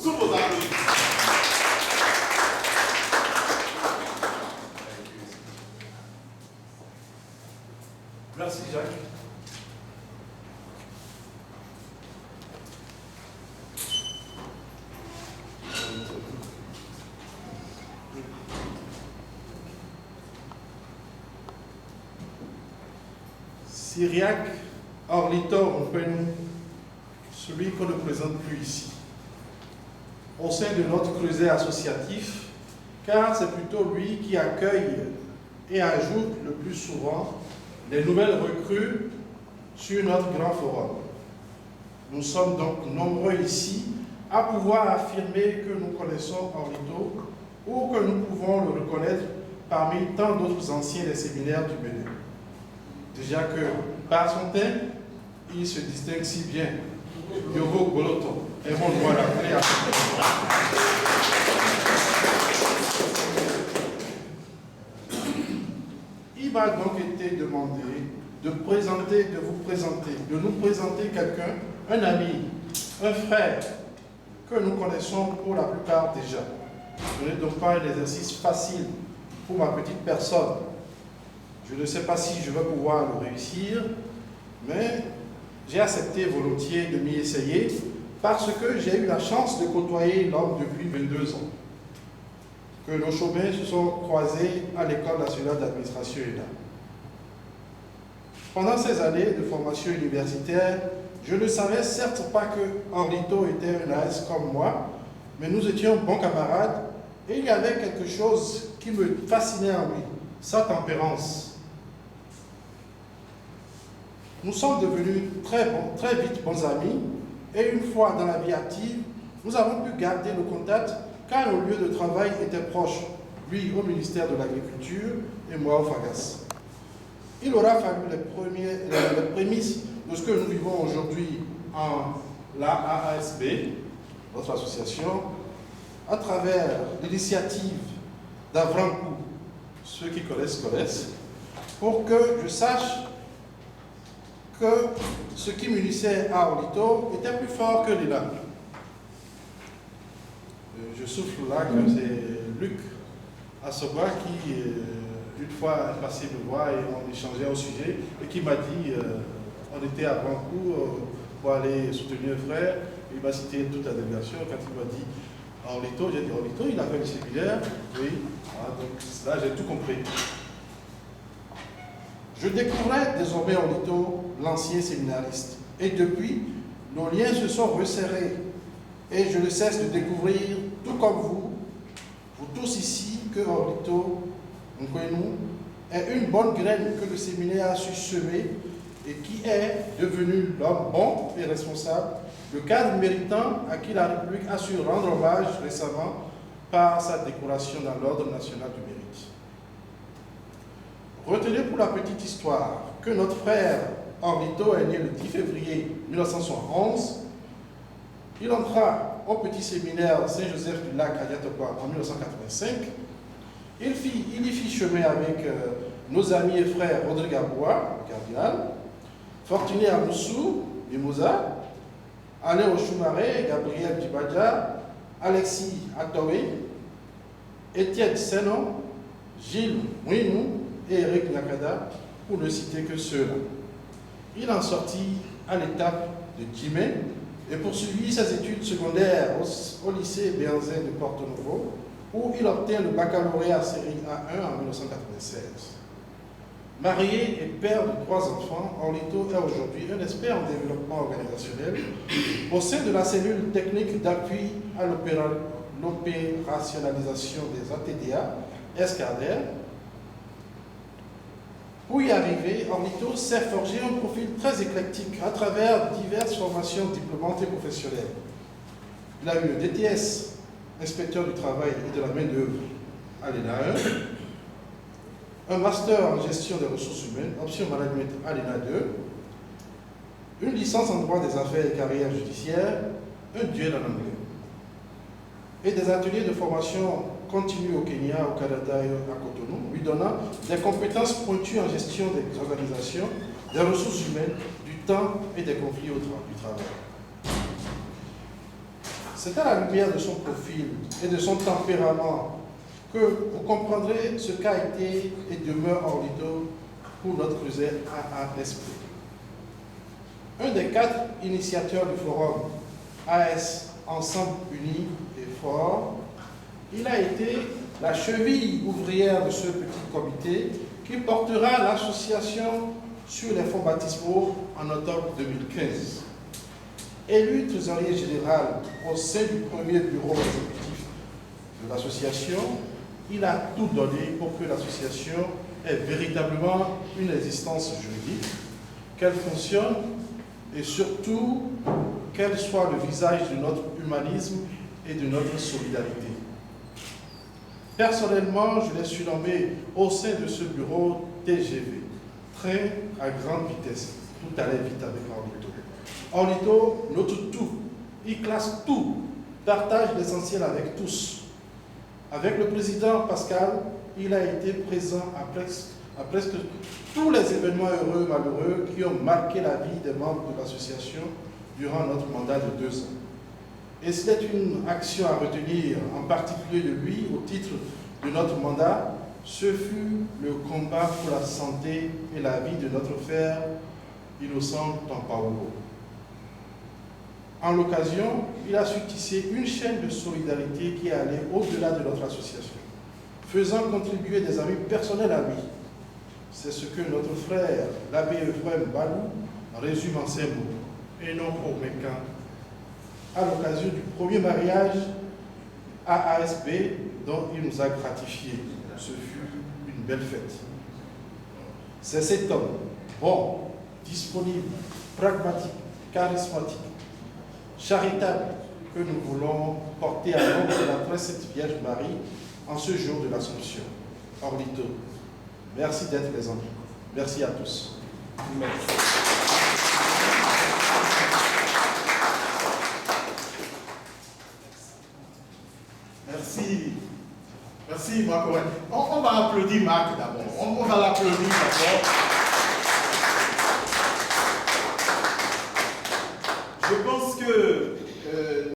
sous vos applaudissements. Merci Jacques. Cyriaque Orlito Mpenu, celui qu'on ne présente plus ici, au sein de notre creuset associatif, car c'est plutôt lui qui accueille et ajoute le plus souvent les nouvelles recrues sur notre grand forum. Nous sommes donc nombreux ici à pouvoir affirmer que nous connaissons Orlito ou que nous pouvons le reconnaître parmi tant d'autres anciens des séminaires du Bénin. Déjà que, par son teint, il se distingue si bien. Yogo Goloto, et mon doigt l'appeler à Il m'a donc été demandé de nous présenter quelqu'un, un ami, un frère, que nous connaissons pour la plupart déjà. Ce n'est donc pas un exercice facile pour ma petite personne. Je ne sais pas si je vais pouvoir le réussir, mais j'ai accepté volontiers de m'y essayer parce que j'ai eu la chance de côtoyer l'homme depuis 22 ans. Que nos chemins se sont croisés à l'École nationale d'administration ENA. Pendant ces années de formation universitaire, je ne savais certes pas que Orlito était un AS comme moi, mais nous étions bons camarades et il y avait quelque chose qui me fascinait en lui, sa tempérance. Nous sommes devenus très vite bons amis et une fois dans la vie active, nous avons pu garder le contact car nos lieux de travail étaient proches, lui au ministère de l'Agriculture et moi au FAGAS. Il aura fallu les prémices de ce que nous vivons aujourd'hui en l'AASB, notre association, à travers l'initiative d'Avrankou, ceux qui connaissent, pour que je sache que ce qui m'unissait à Orlito était plus fort que l'ENA. Je souffle là que c'est Luc Assoba qui, une fois, est passé me voir et on échangeait au sujet et qui m'a dit, on était à Bancourt pour aller soutenir un frère, il m'a cité toute la délégation. Quand il m'a dit Orlito, j'ai dit Orlito, il a fait le séminaire, oui, donc là j'ai tout compris. Je découvrais désormais Orlito, l'ancien séminariste, et depuis, nos liens se sont resserrés et je ne cesse de découvrir, tout comme vous tous ici, que Orlito Mpenu est une bonne graine que le séminaire a su semer et qui est devenu l'homme bon et responsable, le cadre méritant à qui la République a su rendre hommage récemment par sa décoration dans l'Ordre national du mérite. Retenez pour la petite histoire que notre frère Orlito est né le 10 février 1971. Il entra au petit séminaire Saint-Joseph du Lac à Yatokwa en 1985. Il y fit chemin avec nos amis et frères Rodrigue Aboua, cardinal, Fortuné Amoussou, Mimosa, Alain Ochoumaré, Gabriel Djibadja, Alexis Atoé, Étienne Senon, Gilles Mouinou et Eric Nakada, pour ne citer que ceux-là. Il en sortit à l'étape de Djimé et poursuivit ses études secondaires au lycée Béanzin de Porto Novo, où il obtient le baccalauréat série A1 en 1996. Marié et père de 3 enfants, Orlito est aujourd'hui un expert en développement organisationnel au sein de la cellule technique d'appui à l'opérationnalisation des ATDA, Escarder. Pour y arriver, Orlito s'est forgé un profil très éclectique à travers diverses formations diplômantes et professionnelles. Il a eu le DTS, inspecteur du travail et de la main-d'œuvre à l'ENA 1, un master en gestion des ressources humaines, option management à l'ENA 2, une licence en droit des affaires et carrières judiciaires, un duel en anglais, et des ateliers de formation continue au Kenya, au Canada et à Cotonou, lui donnant des compétences pointues en gestion des organisations, des ressources humaines, du temps et des conflits du travail. C'est à la lumière de son profil et de son tempérament que vous comprendrez ce qu'a été et demeure Orlito pour notre creuset AASP. Un des 4 initiateurs du forum AS Ensemble Unis et Fort, il a été la cheville ouvrière de ce petit comité qui portera l'association sur les fonds baptismaux en octobre 2015. Élu trésorier général au sein du premier bureau exécutif de l'association, il a tout donné pour que l'association ait véritablement une existence juridique, qu'elle fonctionne et surtout qu'elle soit le visage de notre humanisme et de notre solidarité. Personnellement, je l'ai surnommé au sein de ce bureau TGV, train à grande vitesse. Tout allait vite avec Orlito. Orlito note tout, il classe tout, partage l'essentiel avec tous. Avec le président Pascal, il a été présent à presque tous les événements heureux et malheureux qui ont marqué la vie des membres de l'association durant notre mandat de 2 ans. Et c'était une action à retenir, en particulier de lui, au titre de notre mandat, ce fut le combat pour la santé et la vie de notre frère Innocent Tampaolo. En l'occasion, il a su tisser une chaîne de solidarité qui allait au-delà de notre association, faisant contribuer des amis personnels à lui. C'est ce que notre frère, l'abbé Ephraim Balou, résume en ces mots, et non au Mécan, à l'occasion du premier mariage à ASP dont il nous a gratifié. Ce fut une belle fête. C'est cet homme, bon, disponible, pragmatique, charismatique, charitable, que nous voulons porter à l'ombre de la très sainte Vierge Marie en ce jour de l'Assomption. Orlito, merci d'être présent. Merci à tous. Merci. Merci Marc. On va applaudir Marc d'abord. On va l'applaudir d'abord.